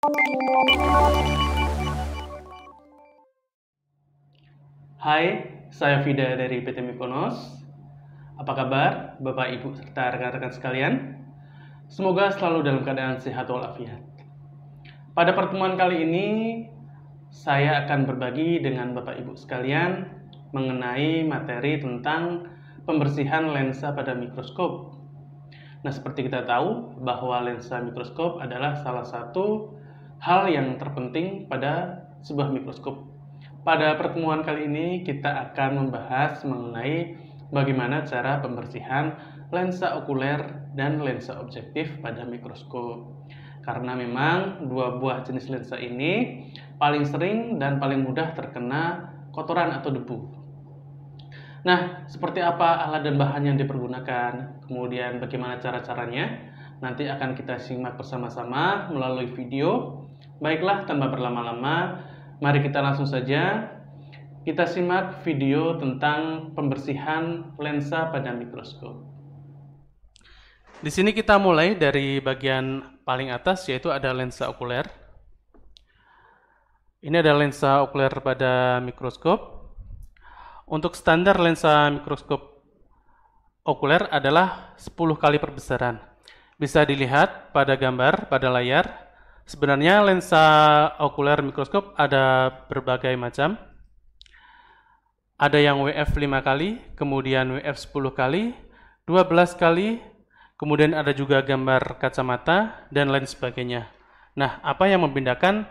Hai, saya Vida dari PT Mykonos. Apa kabar Bapak Ibu serta rekan-rekan sekalian? Semoga selalu dalam keadaan sehat walafiat. Pada pertemuan kali ini, saya akan berbagi dengan Bapak Ibu sekalian mengenai materi tentang pembersihan lensa pada mikroskop. Nah, seperti kita tahu bahwa lensa mikroskop adalah salah satu hal yang terpenting pada sebuah mikroskop. Pada pertemuan kali ini kita akan membahas mengenai bagaimana cara pembersihan lensa okuler dan lensa objektif pada mikroskop. Karena memang dua buah jenis lensa ini paling sering dan paling mudah terkena kotoran atau debu. Nah, seperti apa alat dan bahan yang dipergunakan, kemudian bagaimana cara-caranya, nanti akan kita simak bersama-sama melalui video. Baiklah, tanpa berlama-lama, mari kita langsung saja kita simak video tentang pembersihan lensa pada mikroskop. Di sini kita mulai dari bagian paling atas, yaitu ada lensa okuler. Ini ada lensa okuler pada mikroskop. Untuk standar lensa mikroskop okuler adalah 10 kali perbesaran. Bisa dilihat pada gambar, pada layar. Sebenarnya lensa okuler mikroskop ada berbagai macam. Ada yang WF 5 kali, kemudian WF 10 kali, 12 kali, kemudian ada juga gambar kacamata, dan lain sebagainya. Nah, apa yang membedakan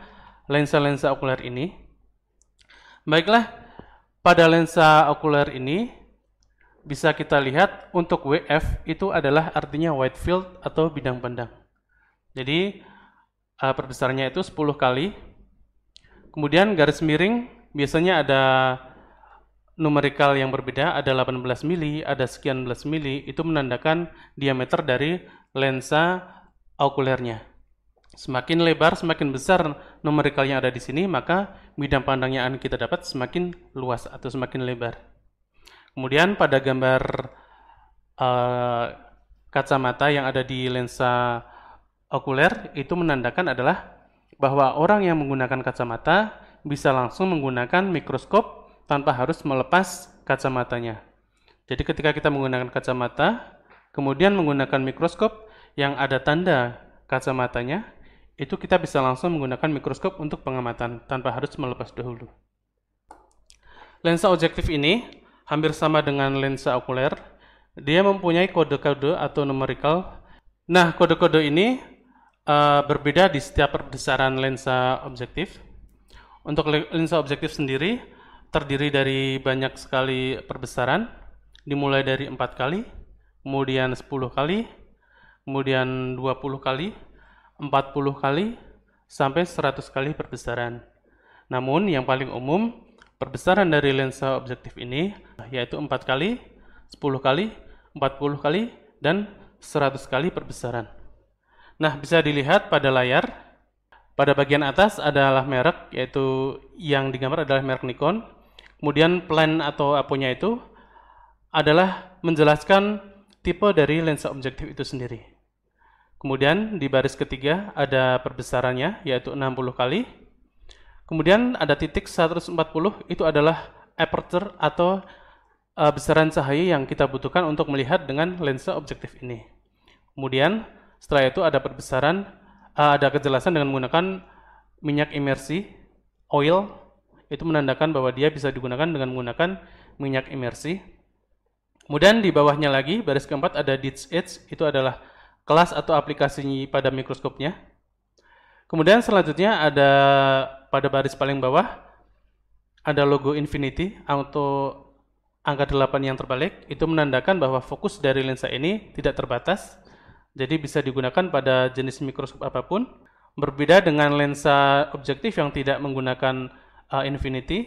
lensa-lensa okuler ini? Baiklah, pada lensa okuler ini bisa kita lihat untuk WF itu adalah artinya wide field atau bidang pandang. Jadi perbesarannya itu 10 kali. Kemudian garis miring biasanya ada numerikal yang berbeda, ada 18 mili, ada sekian belas mili, itu menandakan diameter dari lensa okulernya. Semakin lebar, semakin besar numerikal yang ada di sini, maka bidang pandang yang akan kita dapat semakin luas atau semakin lebar. Kemudian pada gambar kacamata yang ada di lensa okuler, itu menandakan adalah bahwa orang yang menggunakan kacamata bisa langsung menggunakan mikroskop tanpa harus melepas kacamatanya. Jadi ketika kita menggunakan kacamata, kemudian menggunakan mikroskop yang ada tanda kacamatanya, itu kita bisa langsung menggunakan mikroskop untuk pengamatan tanpa harus melepas dahulu. Lensa objektif ini hampir sama dengan lensa okuler. Dia mempunyai kode-kode atau numerical. Nah, kode-kode ini berbeda di setiap perbesaran lensa objektif. Untuk lensa objektif sendiri terdiri dari banyak sekali perbesaran, dimulai dari 4 kali, kemudian 10 kali, kemudian 20 kali, 40 kali, sampai 100 kali perbesaran. Namun yang paling umum, perbesaran dari lensa objektif ini yaitu 4 kali, 10 kali, 40 kali, dan 100 kali perbesaran. Nah, bisa dilihat pada layar, pada bagian atas adalah merek, yaitu yang digambar adalah merek Nikon. Kemudian plan atau aponya itu adalah menjelaskan tipe dari lensa objektif itu sendiri. Kemudian di baris ketiga ada perbesarannya, yaitu 60 kali. Kemudian ada titik 140, itu adalah aperture atau besaran cahaya yang kita butuhkan untuk melihat dengan lensa objektif ini. Kemudian setelah itu ada perbesaran, ada kejelasan dengan menggunakan minyak imersi, oil, itu menandakan bahwa dia bisa digunakan dengan menggunakan minyak imersi. Kemudian di bawahnya lagi, baris keempat ada Ditch Edge, itu adalah kelas atau aplikasi pada mikroskopnya. Kemudian selanjutnya ada pada baris paling bawah, ada logo Infinity, atau angka 8 yang terbalik, itu menandakan bahwa fokus dari lensa ini tidak terbatas, jadi bisa digunakan pada jenis mikroskop apapun. Berbeda dengan lensa objektif yang tidak menggunakan Infinity,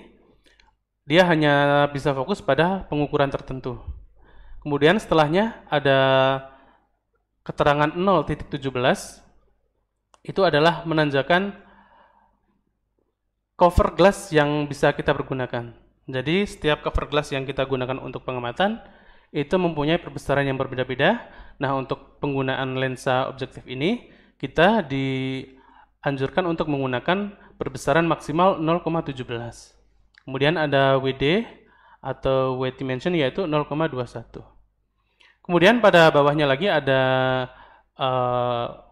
dia hanya bisa fokus pada pengukuran tertentu. Kemudian setelahnya ada keterangan 0.17, itu adalah menandakan cover glass yang bisa kita pergunakan. Jadi setiap cover glass yang kita gunakan untuk pengamatan itu mempunyai perbesaran yang berbeda-beda. Nah, untuk penggunaan lensa objektif ini kita anjurkan untuk menggunakan perbesaran maksimal 0,17. Kemudian ada WD atau weight dimension yaitu 0,21. Kemudian pada bawahnya lagi ada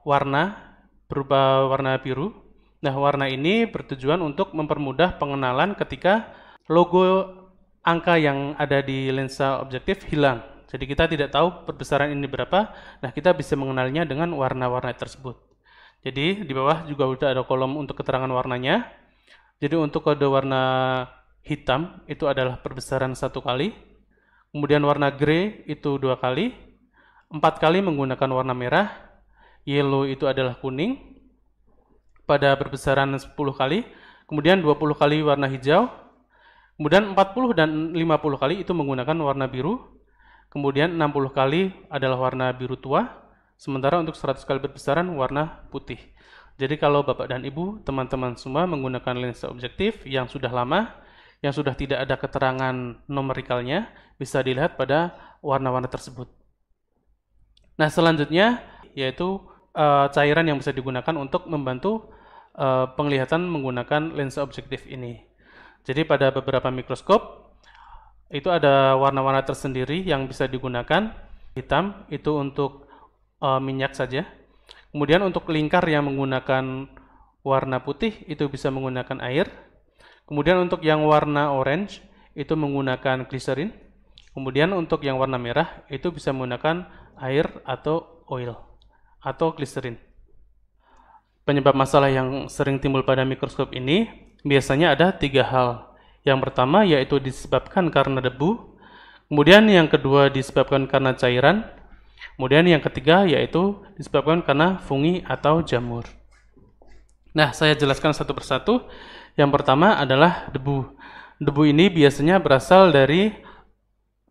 warna berupa warna biru. Nah, warna ini bertujuan untuk mempermudah pengenalan ketika logo angka yang ada di lensa objektif hilang. Jadi kita tidak tahu perbesaran ini berapa. Nah, kita bisa mengenalinya dengan warna-warna tersebut. Jadi di bawah juga sudah ada kolom untuk keterangan warnanya. Jadi untuk kode warna hitam itu adalah perbesaran 1 kali. Kemudian warna grey itu 2 kali. 4 kali menggunakan warna merah. Yellow itu adalah kuning pada perbesaran 10 kali. Kemudian 20 kali warna hijau. Kemudian 40 dan 50 kali itu menggunakan warna biru. Kemudian 60 kali adalah warna biru tua. Sementara untuk 100 kali perbesaran warna putih. Jadi kalau Bapak dan Ibu, teman-teman semua menggunakan lensa objektif yang sudah lama, yang sudah tidak ada keterangan numerikalnya, bisa dilihat pada warna-warna tersebut. Nah, selanjutnya yaitu cairan yang bisa digunakan untuk membantu penglihatan menggunakan lensa objektif ini. Jadi pada beberapa mikroskop itu ada warna-warna tersendiri yang bisa digunakan. Hitam itu untuk minyak saja. Kemudian untuk lingkar yang menggunakan warna putih itu bisa menggunakan air. Kemudian untuk yang warna orange itu menggunakan glycerin. Kemudian untuk yang warna merah itu bisa menggunakan air atau oil atau glycerin. Penyebab masalah yang sering timbul pada mikroskop ini biasanya ada 3 hal. Yang pertama yaitu disebabkan karena debu, kemudian yang kedua disebabkan karena cairan, kemudian yang ketiga yaitu disebabkan karena fungi atau jamur. Nah, saya jelaskan satu persatu. Yang pertama adalah debu. Debu ini biasanya berasal dari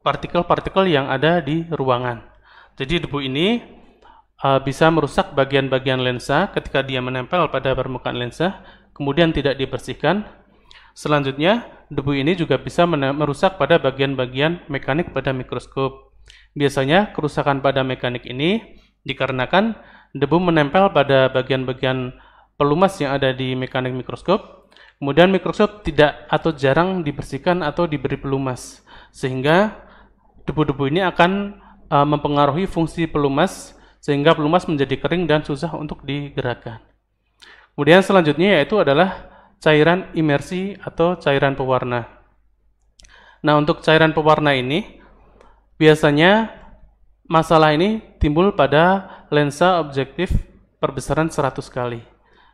partikel-partikel yang ada di ruangan. Jadi debu ini bisa merusak bagian-bagian lensa ketika dia menempel pada permukaan lensa, kemudian tidak dibersihkan. Selanjutnya, debu ini juga bisa merusak pada bagian-bagian mekanik pada mikroskop. Biasanya, kerusakan pada mekanik ini dikarenakan debu menempel pada bagian-bagian pelumas yang ada di mekanik mikroskop. Kemudian mikroskop tidak atau jarang dibersihkan atau diberi pelumas, sehingga debu-debu ini akan mempengaruhi fungsi pelumas, sehingga pelumas menjadi kering dan susah untuk digerakkan. Kemudian selanjutnya yaitu adalah cairan imersi atau cairan pewarna. Nah, untuk cairan pewarna ini biasanya masalah ini timbul pada lensa objektif perbesaran 100 kali.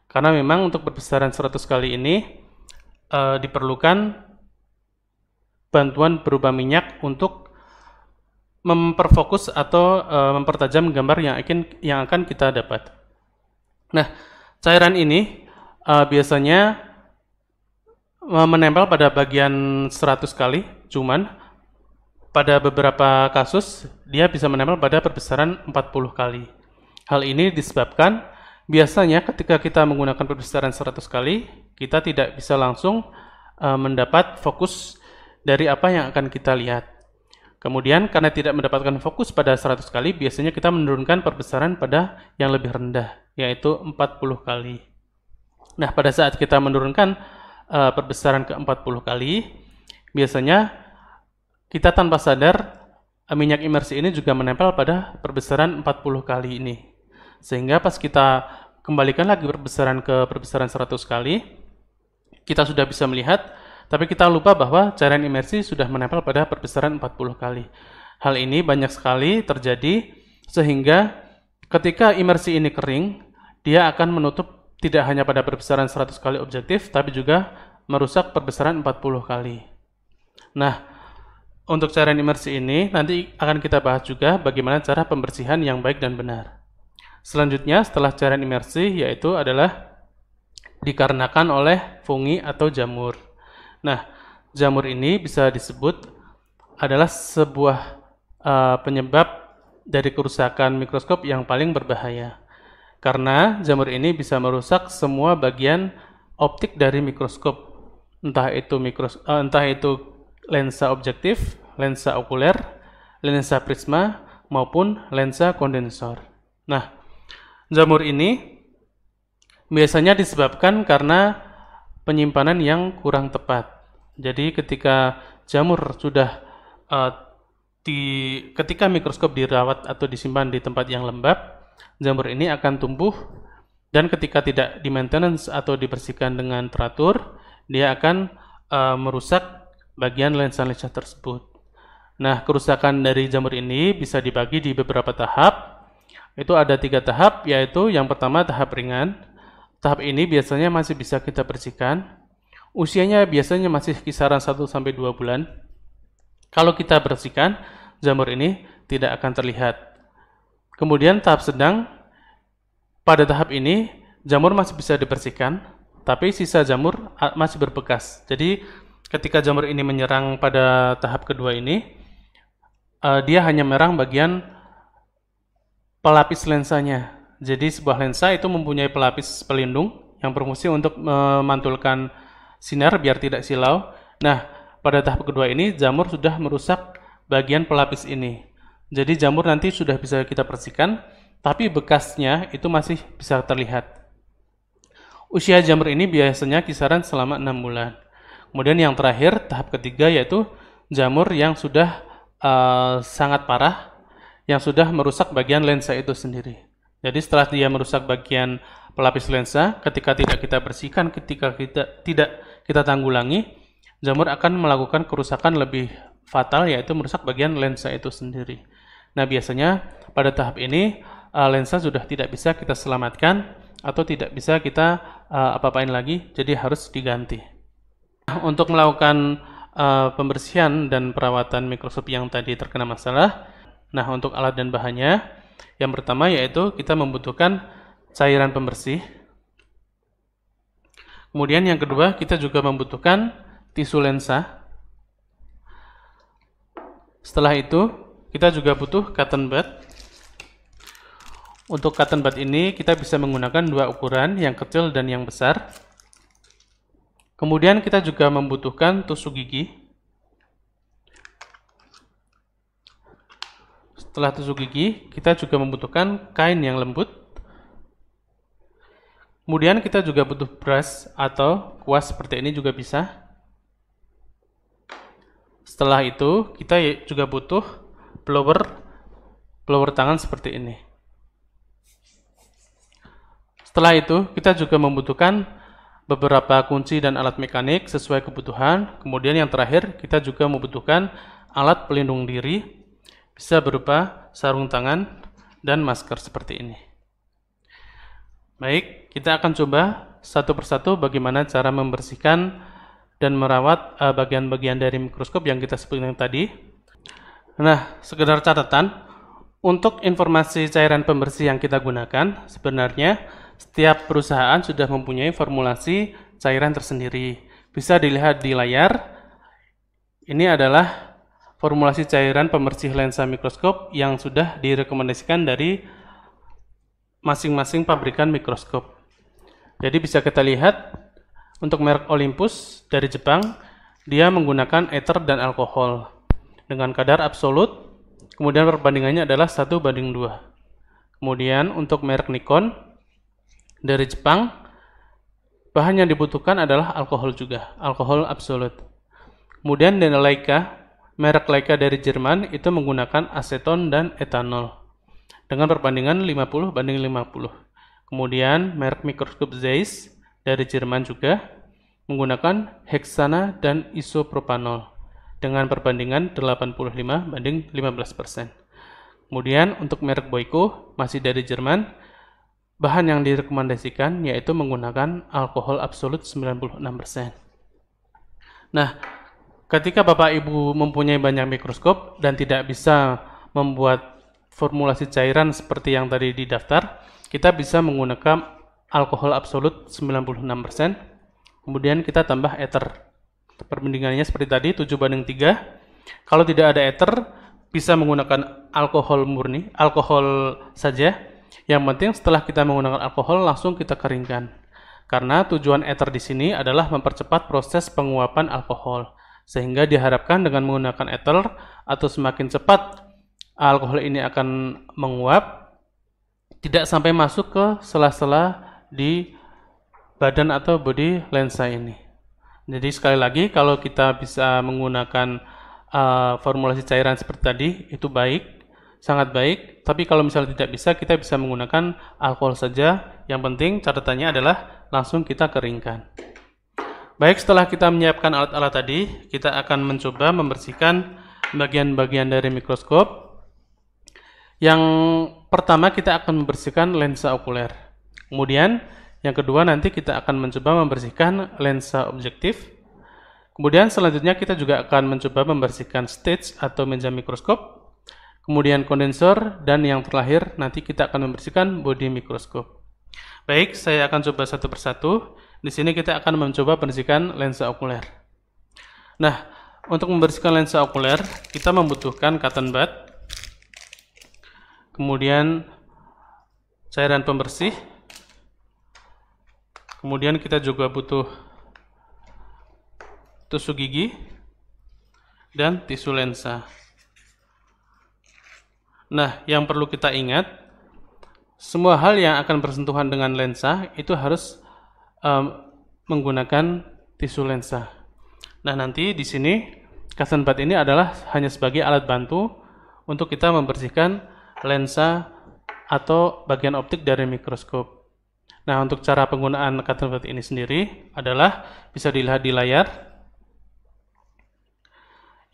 Karena memang untuk perbesaran 100 kali ini diperlukan bantuan berupa minyak untuk memperfokus atau mempertajam gambar yang akan kita dapat. Nah, cairan ini biasanya menempel pada bagian 100 kali, cuman pada beberapa kasus dia bisa menempel pada perbesaran 40 kali. Hal ini disebabkan biasanya ketika kita menggunakan perbesaran 100 kali, kita tidak bisa langsung mendapat fokus dari apa yang akan kita lihat. Kemudian karena tidak mendapatkan fokus pada 100 kali, biasanya kita menurunkan perbesaran pada yang lebih rendah, yaitu 40 kali. Nah, pada saat kita menurunkan perbesaran ke 40 kali, biasanya kita tanpa sadar minyak imersi ini juga menempel pada perbesaran 40 kali ini. Sehingga pas kita kembalikan lagi perbesaran ke perbesaran 100 kali, kita sudah bisa melihat, tapi kita lupa bahwa cairan imersi sudah menempel pada perbesaran 40 kali. Hal ini banyak sekali terjadi, sehingga ketika imersi ini kering, dia akan menutup tidak hanya pada perbesaran 100 kali objektif, tapi juga merusak perbesaran 40 kali. Nah, untuk cairan imersi ini nanti akan kita bahas juga bagaimana cara pembersihan yang baik dan benar. Selanjutnya setelah cairan imersi yaitu adalah dikarenakan oleh fungi atau jamur. Nah, jamur ini bisa disebut adalah sebuah penyebab dari kerusakan mikroskop yang paling berbahaya. Karena jamur ini bisa merusak semua bagian optik dari mikroskop. Entah itu lensa objektif, lensa okuler, lensa prisma, maupun lensa kondensor. Nah, jamur ini Biasanya disebabkan karena penyimpanan yang kurang tepat. Jadi ketika jamur sudah ketika mikroskop dirawat atau disimpan di tempat yang lembab, jamur ini akan tumbuh, dan ketika tidak di-maintenance atau dibersihkan dengan teratur, dia akan merusak bagian lensa-lensa tersebut. Nah, kerusakan dari jamur ini bisa dibagi di beberapa tahap. Itu ada 3 tahap, yaitu yang pertama tahap ringan. Tahap ini biasanya masih bisa kita bersihkan. Usianya biasanya masih kisaran 1-2 bulan. Kalau kita bersihkan, jamur ini tidak akan terlihat. Kemudian tahap sedang, pada tahap ini jamur masih bisa dibersihkan, tapi sisa jamur masih berbekas. Jadi ketika jamur ini menyerang pada tahap kedua ini, dia hanya menyerang bagian pelapis lensanya. Jadi sebuah lensa itu mempunyai pelapis pelindung yang berfungsi untuk memantulkan sinar biar tidak silau. Nah, pada tahap kedua ini jamur sudah merusak bagian pelapis ini. Jadi jamur nanti sudah bisa kita bersihkan, tapi bekasnya itu masih bisa terlihat. Usia jamur ini biasanya kisaran selama 6 bulan. Kemudian yang terakhir, tahap ketiga, yaitu jamur yang sudah sangat parah, yang sudah merusak bagian lensa itu sendiri. Jadi setelah dia merusak bagian pelapis lensa, ketika tidak kita bersihkan, ketika tidak kita tanggulangi, jamur akan melakukan kerusakan lebih fatal, yaitu merusak bagian lensa itu sendiri. Nah, biasanya pada tahap ini lensa sudah tidak bisa kita selamatkan atau tidak bisa kita apa-apain lagi, jadi harus diganti. Untuk melakukan pembersihan dan perawatan mikroskop yang tadi terkena masalah, nah untuk alat dan bahannya, yang pertama yaitu kita membutuhkan cairan pembersih. Kemudian yang kedua, kita juga membutuhkan tisu lensa. Setelah itu, kita juga butuh cotton bud. Untuk cotton bud ini kita bisa menggunakan 2 ukuran, yang kecil dan yang besar. Kemudian kita juga membutuhkan tusuk gigi. Setelah tusuk gigi, kita juga membutuhkan kain yang lembut. Kemudian kita juga butuh brush atau kuas seperti ini juga bisa. Setelah itu, kita juga butuh blower tangan seperti ini. Setelah itu, kita juga membutuhkan beberapa kunci dan alat mekanik sesuai kebutuhan. Kemudian yang terakhir, kita juga membutuhkan alat pelindung diri, bisa berupa sarung tangan dan masker seperti ini. Baik, kita akan coba satu persatu bagaimana cara membersihkan dan merawat bagian-bagian dari mikroskop yang kita sebutkan tadi. Nah, sekedar catatan, untuk informasi cairan pembersih yang kita gunakan, sebenarnya setiap perusahaan sudah mempunyai formulasi cairan tersendiri. Bisa dilihat di layar, ini adalah formulasi cairan pembersih lensa mikroskop yang sudah direkomendasikan dari masing-masing pabrikan mikroskop. Jadi bisa kita lihat untuk merek Olympus dari Jepang, dia menggunakan ether dan alkohol dengan kadar absolut, kemudian perbandingannya adalah 1:2. Kemudian untuk merek Nikon dari Jepang, bahan yang dibutuhkan adalah alkohol juga, alkohol absolut. Kemudian dari Leica, merek Leica dari Jerman itu menggunakan aseton dan etanol dengan perbandingan 50:50. Kemudian merek mikroskop Zeiss dari Jerman juga menggunakan heksana dan isopropanol dengan perbandingan 85:15%. Kemudian untuk merek Boyko masih dari Jerman, bahan yang direkomendasikan yaitu menggunakan alkohol absolut 96%. Nah, ketika Bapak Ibu mempunyai banyak mikroskop dan tidak bisa membuat formulasi cairan seperti yang tadi didaftar, kita bisa menggunakan alkohol absolut 96%, kemudian kita tambah ether. Perbandingannya seperti tadi, 7:3. Kalau tidak ada ether, bisa menggunakan alkohol murni, alkohol saja. Yang penting setelah kita menggunakan alkohol, langsung kita keringkan. Karena tujuan ether di sini adalah mempercepat proses penguapan alkohol. Sehingga diharapkan dengan menggunakan ether atau semakin cepat alkohol ini akan menguap, tidak sampai masuk ke sela-sela di badan atau bodi lensa ini. Jadi sekali lagi, kalau kita bisa menggunakan formulasi cairan seperti tadi, itu baik, sangat baik. Tapi kalau misalnya tidak bisa, kita bisa menggunakan alkohol saja. Yang penting catatannya adalah langsung kita keringkan. Baik, setelah kita menyiapkan alat-alat tadi, kita akan mencoba membersihkan bagian-bagian dari mikroskop. Yang pertama kita akan membersihkan lensa okuler. Kemudian yang kedua nanti kita akan mencoba membersihkan lensa objektif. Kemudian selanjutnya kita juga akan mencoba membersihkan stage atau meja mikroskop. Kemudian kondensor, dan yang terakhir nanti kita akan membersihkan bodi mikroskop. Baik, saya akan coba satu persatu. Di sini kita akan mencoba membersihkan lensa okuler. Nah, untuk membersihkan lensa okuler, kita membutuhkan cotton bud, kemudian cairan pembersih, kemudian kita juga butuh tusuk gigi dan tisu lensa. Nah, yang perlu kita ingat, semua hal yang akan bersentuhan dengan lensa itu harus menggunakan tisu lensa. Nah, nanti di sini cotton bud ini adalah hanya sebagai alat bantu untuk kita membersihkan lensa atau bagian optik dari mikroskop. Nah, untuk cara penggunaan cotton bud ini sendiri adalah bisa dilihat di layar,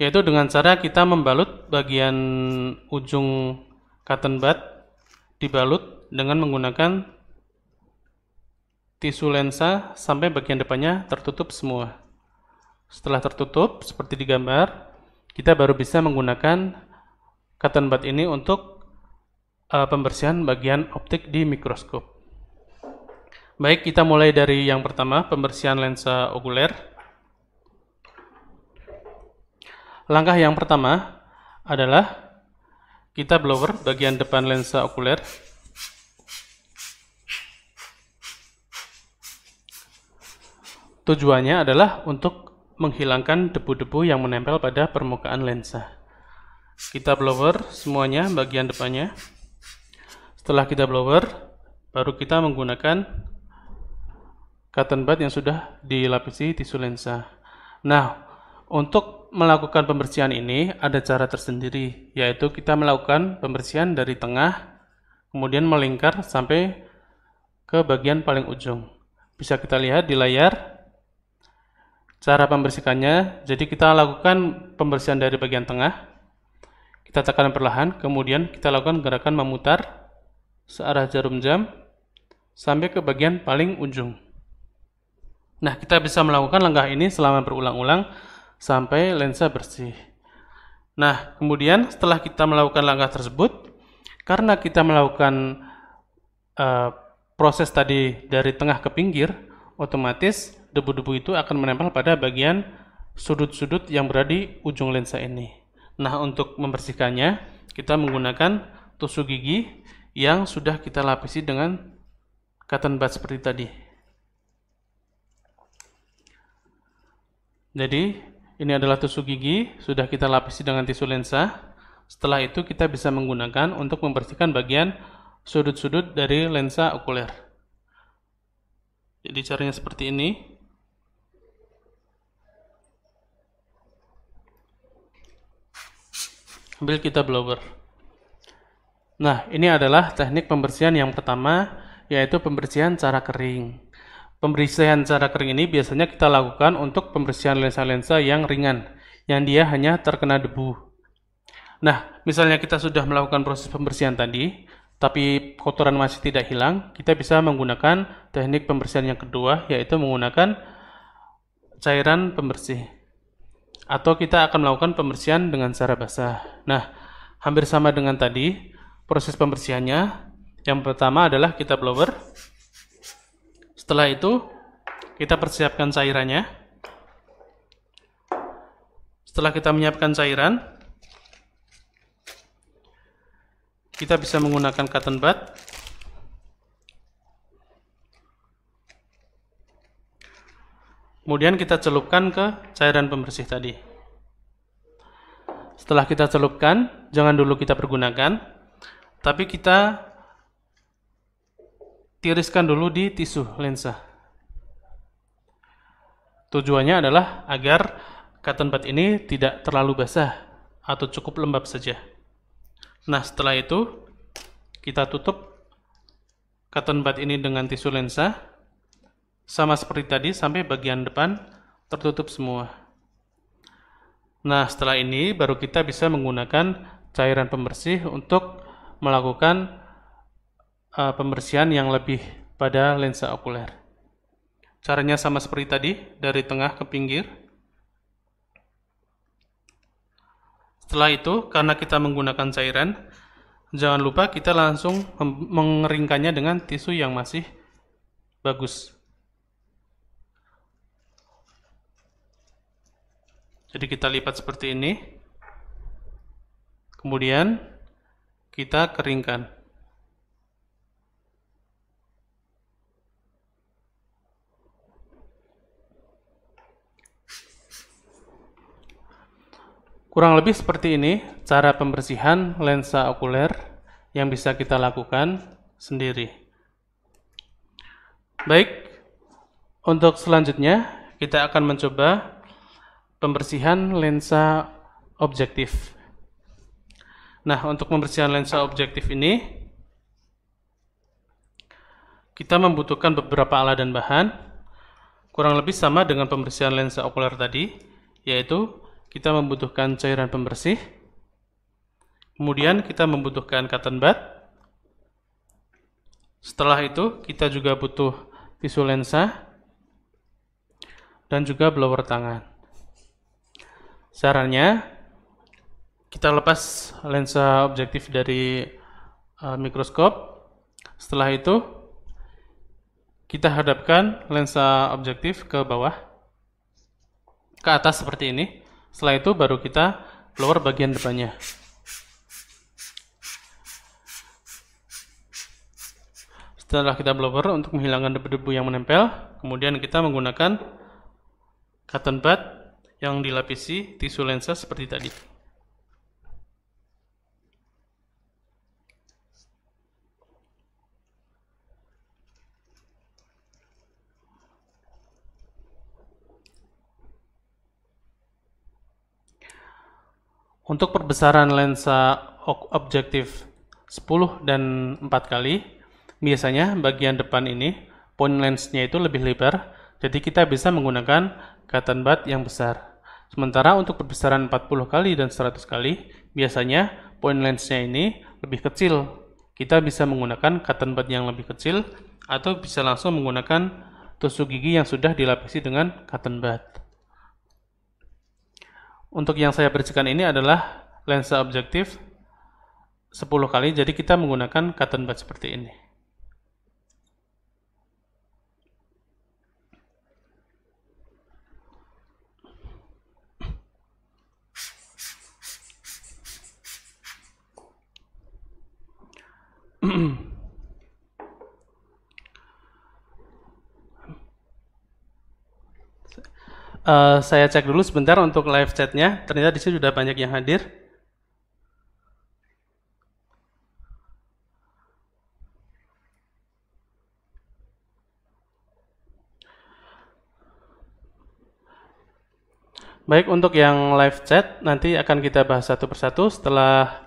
yaitu dengan cara kita membalut bagian ujung cotton bud, dibalut dengan menggunakan tisu lensa sampai bagian depannya tertutup semua. Setelah tertutup seperti di gambar, kita baru bisa menggunakan cotton bud ini untuk pembersihan bagian optik di mikroskop. Baik, kita mulai dari yang pertama, pembersihan lensa okuler. Langkah yang pertama adalah kita blower bagian depan lensa okuler. Tujuannya adalah untuk menghilangkan debu-debu yang menempel pada permukaan lensa. Kita blower semuanya bagian depannya. Setelah kita blower, baru kita menggunakan cotton bud yang sudah dilapisi tisu lensa. Nah, untuk melakukan pembersihan ini ada cara tersendiri, yaitu kita melakukan pembersihan dari tengah, kemudian melingkar sampai ke bagian paling ujung. Bisa kita lihat di layar cara pembersihannya. Jadi kita lakukan pembersihan dari bagian tengah, kita tekan perlahan, kemudian kita lakukan gerakan memutar searah jarum jam sampai ke bagian paling ujung. Nah, kita bisa melakukan langkah ini selama berulang-ulang sampai lensa bersih. Nah, kemudian setelah kita melakukan langkah tersebut, karena kita melakukan proses tadi dari tengah ke pinggir, otomatis debu-debu itu akan menempel pada bagian sudut-sudut yang berada di ujung lensa ini. Nah, untuk membersihkannya, kita menggunakan tusuk gigi yang sudah kita lapisi dengan cotton bud seperti tadi. Jadi, ini adalah tusuk gigi, sudah kita lapisi dengan tisu lensa. Setelah itu, kita bisa menggunakan untuk membersihkan bagian sudut-sudut dari lensa okuler. Jadi, caranya seperti ini. Sambil kita blower. Nah, ini adalah teknik pembersihan yang pertama, yaitu pembersihan cara kering. Pembersihan cara kering ini biasanya kita lakukan untuk pembersihan lensa-lensa yang ringan, yang dia hanya terkena debu. Nah, misalnya kita sudah melakukan proses pembersihan tadi, tapi kotoran masih tidak hilang, kita bisa menggunakan teknik pembersihan yang kedua, yaitu menggunakan cairan pembersih. Atau kita akan melakukan pembersihan dengan cara basah. Nah, hampir sama dengan tadi, proses pembersihannya. Yang pertama adalah kita blower. Setelah itu, kita persiapkan cairannya. Setelah kita menyiapkan cairan, kita bisa menggunakan cotton bud. Kemudian kita celupkan ke cairan pembersih tadi. Setelah kita celupkan, jangan dulu kita pergunakan, tapi kita tiriskan dulu di tisu lensa. Tujuannya adalah agar cotton bud ini tidak terlalu basah atau cukup lembab saja. Nah, setelah itu kita tutup cotton bud ini dengan tisu lensa sama seperti tadi sampai bagian depan tertutup semua. Nah, setelah ini baru kita bisa menggunakan cairan pembersih untuk melakukan pembersihan yang lebih pada lensa okuler. Caranya sama seperti tadi, dari tengah ke pinggir. Setelah itu, karena kita menggunakan cairan, jangan lupa kita langsung mengeringkannya dengan tisu yang masih bagus. Jadi kita lipat seperti ini. Kemudian kita keringkan. Kurang lebih seperti ini cara pembersihan lensa okuler yang bisa kita lakukan sendiri. Baik, untuk selanjutnya kita akan mencoba pembersihan lensa objektif. Nah, untuk pembersihan lensa objektif ini kita membutuhkan beberapa alat dan bahan, kurang lebih sama dengan pembersihan lensa okuler tadi, yaitu kita membutuhkan cairan pembersih, kemudian kita membutuhkan cotton bud. Setelah itu kita juga butuh tisu lensa dan juga blower tangan. Caranya, kita lepas lensa objektif dari mikroskop. Setelah itu kita hadapkan lensa objektif ke bawah, ke atas seperti ini. Setelah itu baru kita blower bagian depannya. Setelah kita blower untuk menghilangkan debu-debu yang menempel, kemudian kita menggunakan cotton bud yang dilapisi tisu lensa seperti tadi. Untuk perbesaran lensa objektif 10 dan 4 kali, biasanya bagian depan ini, point lensnya itu lebih lebar, jadi kita bisa menggunakan cotton bud yang besar. Sementara untuk perbesaran 40 kali dan 100 kali, biasanya point lensnya ini lebih kecil. Kita bisa menggunakan cotton bud yang lebih kecil, atau bisa langsung menggunakan tusuk gigi yang sudah dilapisi dengan cotton bud. Untuk yang saya bersihkan ini adalah lensa objektif 10 kali, jadi kita menggunakan cotton bud seperti ini. Saya cek dulu sebentar untuk live chatnya. Ternyata di sini sudah banyak yang hadir. Baik, untuk yang live chat nanti akan kita bahas satu persatu setelah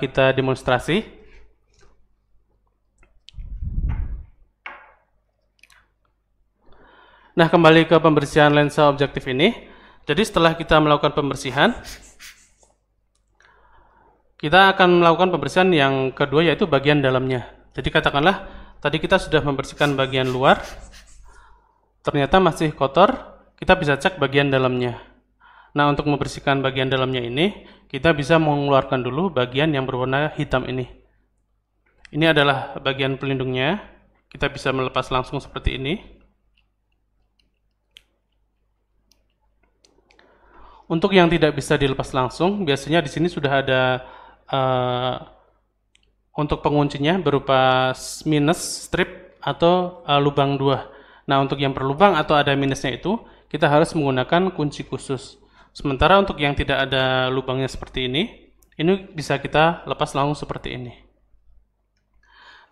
kita demonstrasi. Nah, kembali ke pembersihan lensa objektif ini. Jadi setelah kita melakukan pembersihan, kita akan melakukan pembersihan yang kedua, yaitu bagian dalamnya. Jadi katakanlah tadi kita sudah membersihkan bagian luar, ternyata masih kotor, kita bisa cek bagian dalamnya. Nah, untuk membersihkan bagian dalamnya ini, kita bisa mengeluarkan dulu bagian yang berwarna hitam ini. Ini adalah bagian pelindungnya, kita bisa melepas langsung seperti ini. Untuk yang tidak bisa dilepas langsung, biasanya di sini sudah ada untuk penguncinya berupa minus, strip, atau lubang 2. Nah, untuk yang berlubang atau ada minusnya itu, kita harus menggunakan kunci khusus. Sementara untuk yang tidak ada lubangnya seperti ini bisa kita lepas langsung seperti ini.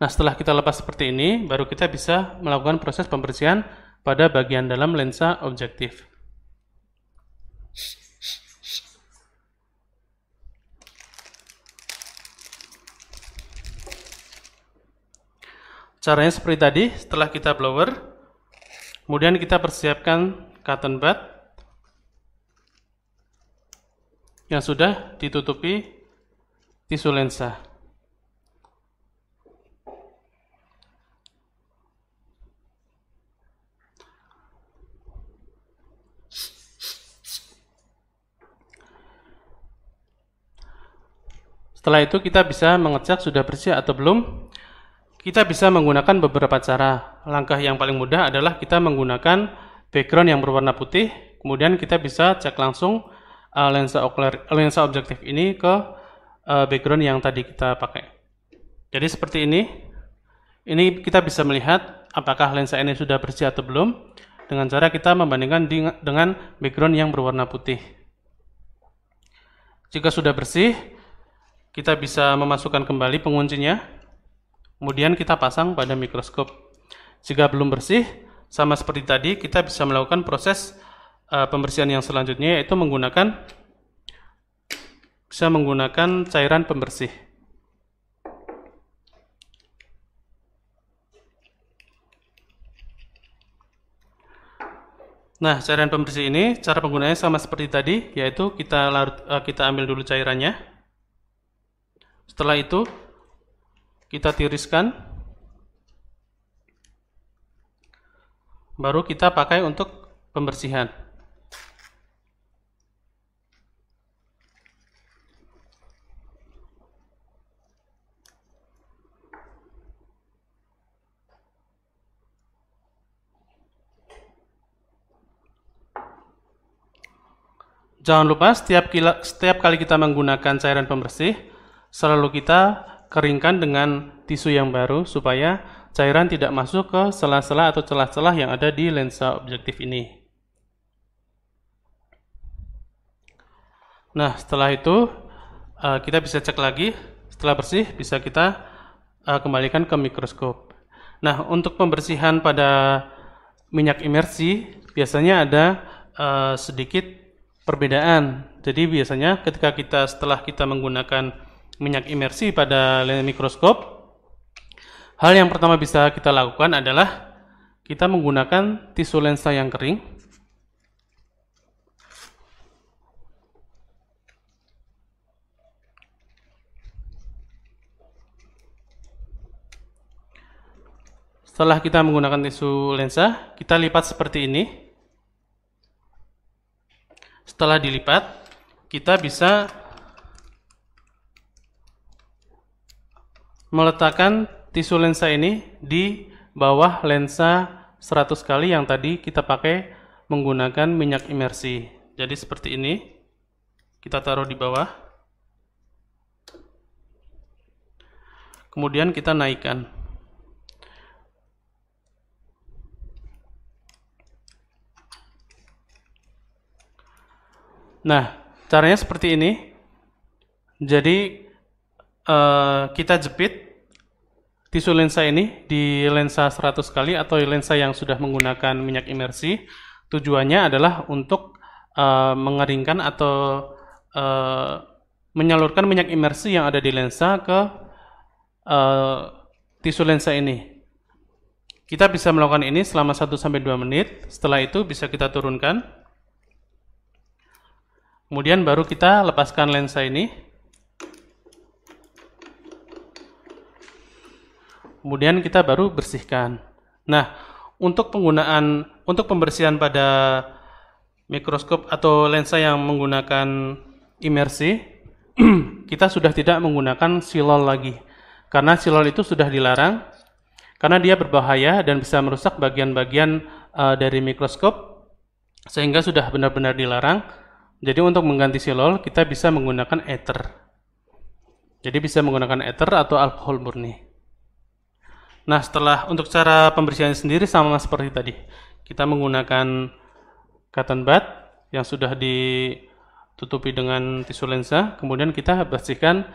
Nah, setelah kita lepas seperti ini, baru kita bisa melakukan proses pembersihan pada bagian dalam lensa objektif. Caranya seperti tadi, setelah kita blower, kemudian kita persiapkan cotton bud yang sudah ditutupi tisu lensa. Setelah itu kita bisa mengecek sudah bersih atau belum. Kita bisa menggunakan beberapa cara. Langkah yang paling mudah adalah kita menggunakan background yang berwarna putih, kemudian kita bisa cek langsung lensa objektif ini ke background yang tadi kita pakai. Jadi seperti ini. Ini kita bisa melihat apakah lensa ini sudah bersih atau belum dengan cara kita membandingkan dengan background yang berwarna putih. Jika sudah bersih, kita bisa memasukkan kembali penguncinya. Kemudian kita pasang pada mikroskop. Jika belum bersih, sama seperti tadi, kita bisa melakukan proses pembersihan yang selanjutnya, yaitu menggunakan cairan pembersih. Nah, cairan pembersih ini cara penggunaannya sama seperti tadi, yaitu kita ambil dulu cairannya. Setelah itu kita tiriskan, baru kita pakai untuk pembersihan. Jangan lupa setiap kali kita menggunakan cairan pembersih, selalu kita keringkan dengan tisu yang baru supaya cairan tidak masuk ke sela-sela atau celah-celah yang ada di lensa objektif ini. Nah, setelah itu kita bisa cek lagi. Setelah bersih, bisa kita kembalikan ke mikroskop. Nah, untuk pembersihan pada minyak imersi biasanya ada sedikit perbedaan. Jadi biasanya setelah kita menggunakan minyak imersi pada mikroskop, hal yang pertama bisa kita lakukan adalah kita menggunakan tisu lensa yang kering. Setelah kita menggunakan tisu lensa, kita lipat seperti ini. Setelah dilipat, kita bisa meletakkan tisu lensa ini di bawah lensa 100 kali yang tadi kita pakai menggunakan minyak imersi. Jadi seperti ini, kita taruh di bawah, kemudian kita naikkan. Nah, caranya seperti ini. Jadi kita jepit tisu lensa ini di lensa 100 kali atau lensa yang sudah menggunakan minyak imersi. Tujuannya adalah untuk mengeringkan atau menyalurkan minyak imersi yang ada di lensa ke tisu lensa ini. Kita bisa melakukan ini selama 1-2 menit. Setelah itu bisa kita turunkan. Kemudian baru kita lepaskan lensa ini. Kemudian kita baru bersihkan. Nah, untuk pembersihan pada mikroskop atau lensa yang menggunakan imersi, kita sudah tidak menggunakan silol lagi. Karena silol itu sudah dilarang, karena dia berbahaya dan bisa merusak bagian-bagian dari mikroskop, sehingga sudah benar-benar dilarang. Jadi untuk mengganti silol, kita bisa menggunakan ether. Jadi bisa menggunakan ether atau alkohol murni. Nah, untuk cara pembersihan sendiri sama seperti tadi. Kita menggunakan cotton bud yang sudah ditutupi dengan tisu lensa, kemudian kita bersihkan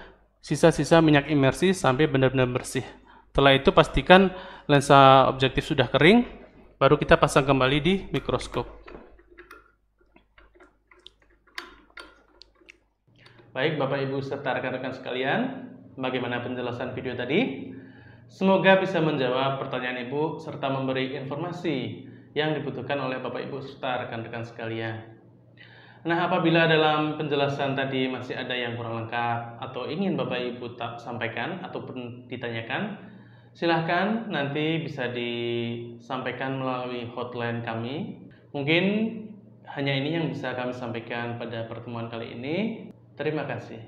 sisa-sisa minyak imersi sampai benar-benar bersih. Setelah itu pastikan lensa objektif sudah kering, baru kita pasang kembali di mikroskop. Baik Bapak Ibu serta rekan-rekan sekalian, bagaimana penjelasan video tadi? Semoga bisa menjawab pertanyaan Ibu serta memberi informasi yang dibutuhkan oleh Bapak Ibu serta rekan-rekan sekalian. Nah, apabila dalam penjelasan tadi masih ada yang kurang lengkap atau ingin Bapak Ibu sampaikan ataupun ditanyakan, silahkan nanti bisa disampaikan melalui hotline kami. Mungkin hanya ini yang bisa kami sampaikan pada pertemuan kali ini. Terima kasih.